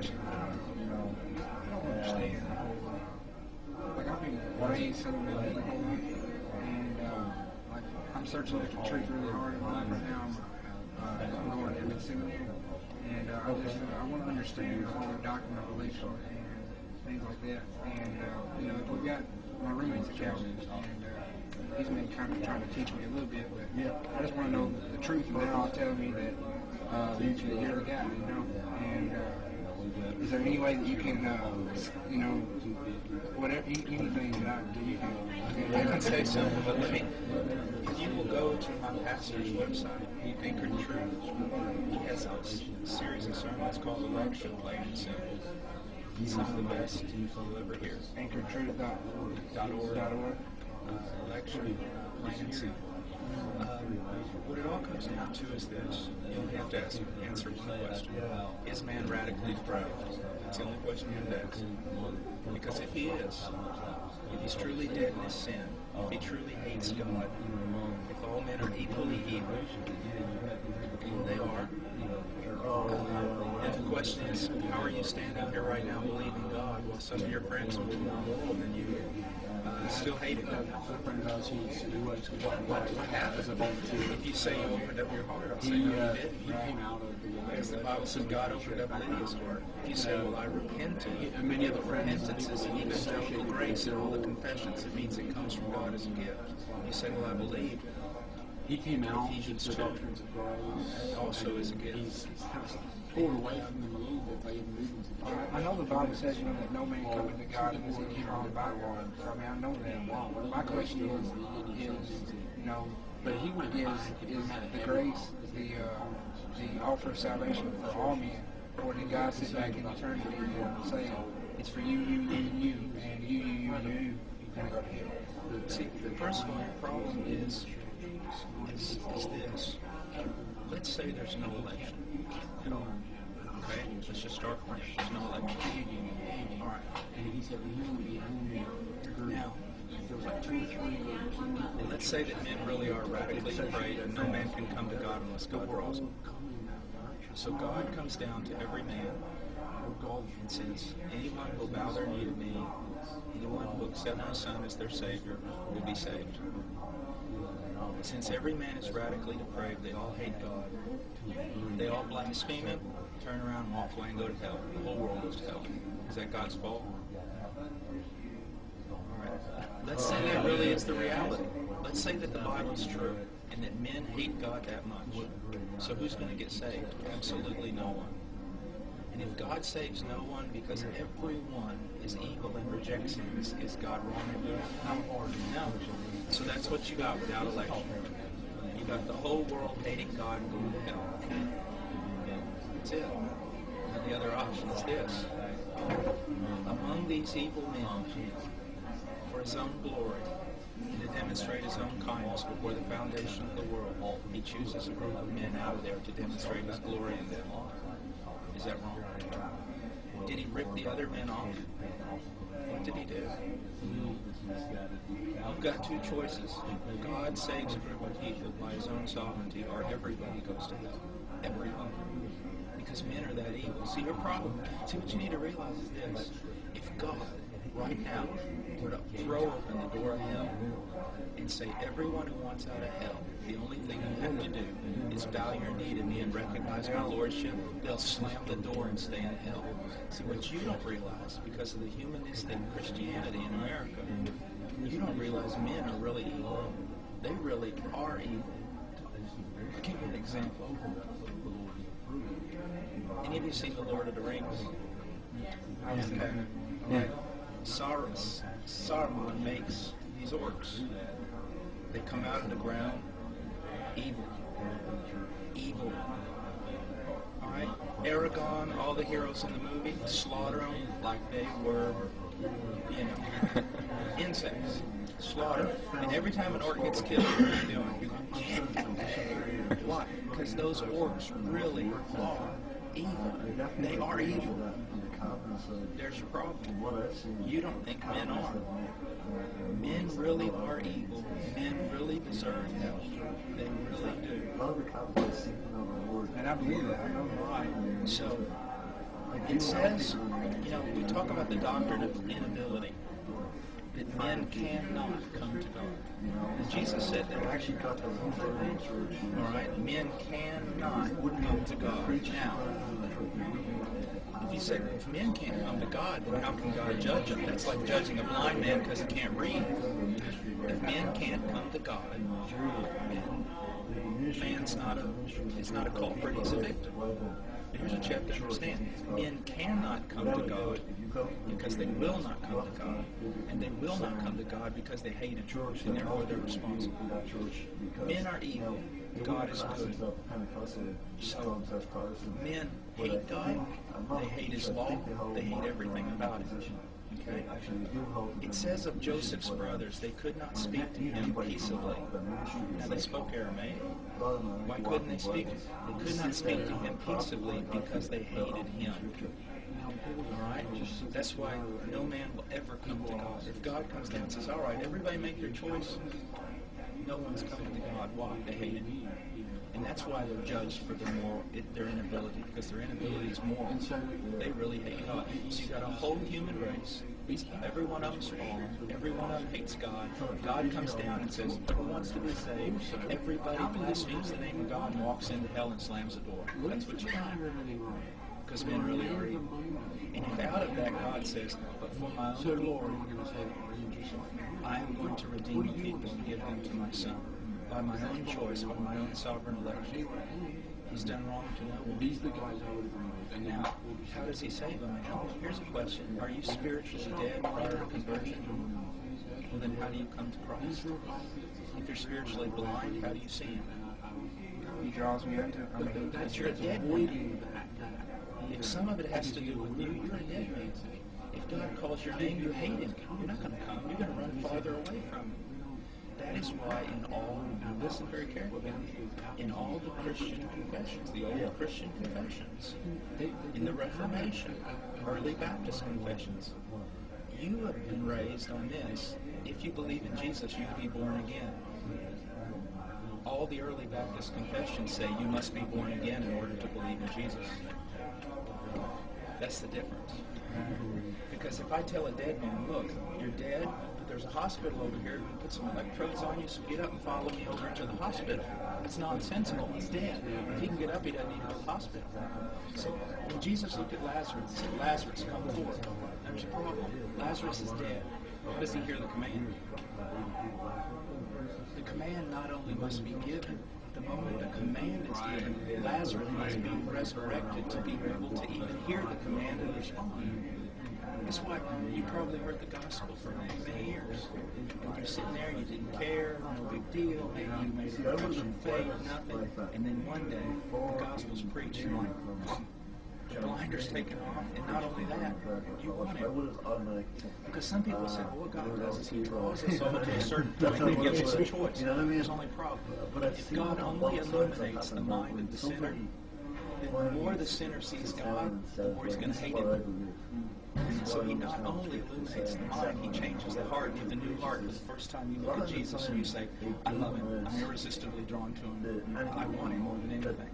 question. I don't understand. Like, I've been raised fundamentally, and like, I'm searching for truth really hard in my life right now. I'm going to MSU, and I want to understand the whole doctrine of election and things like that. And we've got my roommate's a Calvinist, and he's been kind of trying to teach me a little bit, but I just want to know the truth, and they're all telling me that eventually hear the guy, and is there any way that you can, whatever, anything that you can... I can say something, but let me, if you will go to my pastor's website, Anchored Truth, he has a series of sermons called Election, Plain and Simple. Some of the best you'll ever hear. AnchoredTruth.org. Election, Plain and Simple. What it all comes down to is this. You only have to answer one question. Is man radically depraved? That's the only question you have to ask. Because if he is, if he's truly dead in his sin, if he truly hates God, if all men are equally evil, and they are, and the question is, how are you standing here right now believing God while some of your friends are more moral than you still hating God? What happened? If you say you opened up your heart, I'll say no, you didn't. Because the Bible says God opened up Lydia's heart. If you say, well, I repented, many of the repentances and evangelical grace and all the confessions, it means it comes from God as a gift. You say, well, I believe. He came out Ephesians the 2 doctrines of grace. also is a gift. He's kind of pulled away from them a little bit by even moving to the church. I know the Bible says, that no man cometh to God unless he be drawn by water. So, I know that. My question is but he went is the grace, the offer of salvation for all men, or did God sit back in eternity and say, it's for you, you, and you, and you, you're going to go to hell? See, first of all, the problem is this. Let's say there's no election at all. Okay? Let's just start from there. There's no election. All right. And he said he would be only now, there was like 2 or 3 people. let's say that men really are radically depraved and no man can come to God unless God draws them. So God comes down to every man and says, anyone who will bow their knee to me, anyone who will accept my Son as their Savior, will be saved. Since every man is radically depraved, they all hate God. They all blaspheme Him, turn around, walk away, and go to hell. The whole world goes to hell. Is that God's fault? Let's say that really is the reality. Let's say that the Bible is true and that men hate God that much. So who's going to get saved? Absolutely no one. And if God saves no one because everyone is evil and rejects Him, is God wrong in that? No. So that's what you got without election. You got the whole world hating God and going to hell. That's it. And the other option is this. Among these evil men, for His own glory, and to demonstrate His own kindness before the foundation of the world, He chooses a group of men out of there to demonstrate His glory in them. Is that wrong? Did He rip the other men off? What did He do? You've got 2 choices. God saves a group of people by His own sovereignty, or everybody goes to hell. Everyone. Because men are that evil. See, your problem, what you need to realize is this. If God, right now, were to throw open the door of hell and say, everyone who wants out of hell, the only thing you have to do is bow your knee to me and recognize my lordship, they'll slam the door and stay in hell. See, what you don't realize, because of the humanistic Christianity in America, you don't realize men are really evil. They really are evil. I'll give you an example. Any of you seen The Lord of the Rings? Okay. Yeah. Saruman makes these orcs. They come out of the ground evil. Evil. Alright? Aragorn, all the heroes in the movie, slaughter them like they were, insects. Slaughter. And every time an orc gets killed, what are they doing? Why? Because those orcs really are evil. They are evil. There's your problem. You don't think men are. Men really are evil. Men really deserve hell. They really do. And I believe that. I know why. So, It says, we talk about the doctrine of inability, that men cannot come to God. And Jesus said that. All right, men cannot come to God. Now, if you say, if men can't come to God, then how can God judge them? That's like judging a blind man because he can't read. If men can't come to God, then man's not a culprit, he's a victim. Here's what you have to understand. Men cannot come to God because they will not come to God. And they will not come to God because they hate Him. And therefore they're responsible. Men are evil. God is good. So men hate God. They hate His law. They hate everything about Him. Okay? It says of Joseph's brothers, they could not speak to him peaceably. Now they spoke Aramaic. Why couldn't they speak? They could not speak to him peaceably because they hated him. Alright? That's why no man will ever come to God. If God comes down and says, alright, everybody make their choice, no one's coming to God. Why? They hated him. And that's why they're judged for their inability, because their inability is moral. They really hate God. So you've got a whole human race. Every one of them's fallen. Every one of them hates God. God comes down and says, who wants to be saved? Everybody blasphemes the name of God and walks into hell and slams the door. That's what you got. Because men really are evil. And if out of that God says, but for my own glory, I am going to redeem the people and give them to my son. By my own choice, by my own sovereign election. He's done wrong to no one. These are the guys I would agree with. And Now, how does he save them? Here's a question. Are you spiritually dead prior to conversion? Well, then how do you come to Christ? If you're spiritually blind, how do you see Him? He draws me into it. But you're a dead man. If some of it has to do with you, you're a dead man. If God calls your name, you hate Him. You're not going to come. You're going to run farther away from Him. That is why in all, listen very carefully, in all the Christian confessions, the old Christian confessions, in the Reformation, early Baptist confessions, you have been raised on this. If you believe in Jesus, you can be born again. All the early Baptist confessions say you must be born again in order to believe in Jesus. That's the difference. Because if I tell a dead man, look, you're dead, but there's a hospital over here, we can put some electrodes on you, so get up and follow me over to the hospital. It's nonsensical. He's dead. If he can get up, he doesn't need to go to the hospital. So when Jesus looked at Lazarus, he said, Lazarus, come forth. There's a problem. Lazarus is dead. How does he hear the command? The command not only must be given, the moment the command is given, Lazarus must be resurrected to be able to even hear the command and respond. That's why you probably heard the gospel for many years. And you're sitting there, you didn't care, no big deal, maybe you made a profession of faith, nothing. And then one day, the gospel's preached and the blinders taken off, and not only that, you want it. Because some people say, well, what God does is He draws us all to a certain point and gives us a choice. There's only a problem. If God only illuminates the mind of the sinner, then the more the sinner sees God, the more he's going to hate Him. So He not only illuminates the mind, He changes the heart with a new heart. The first time you look at Jesus and you say, I love Him, I'm irresistibly drawn to Him, I want Him more than anything.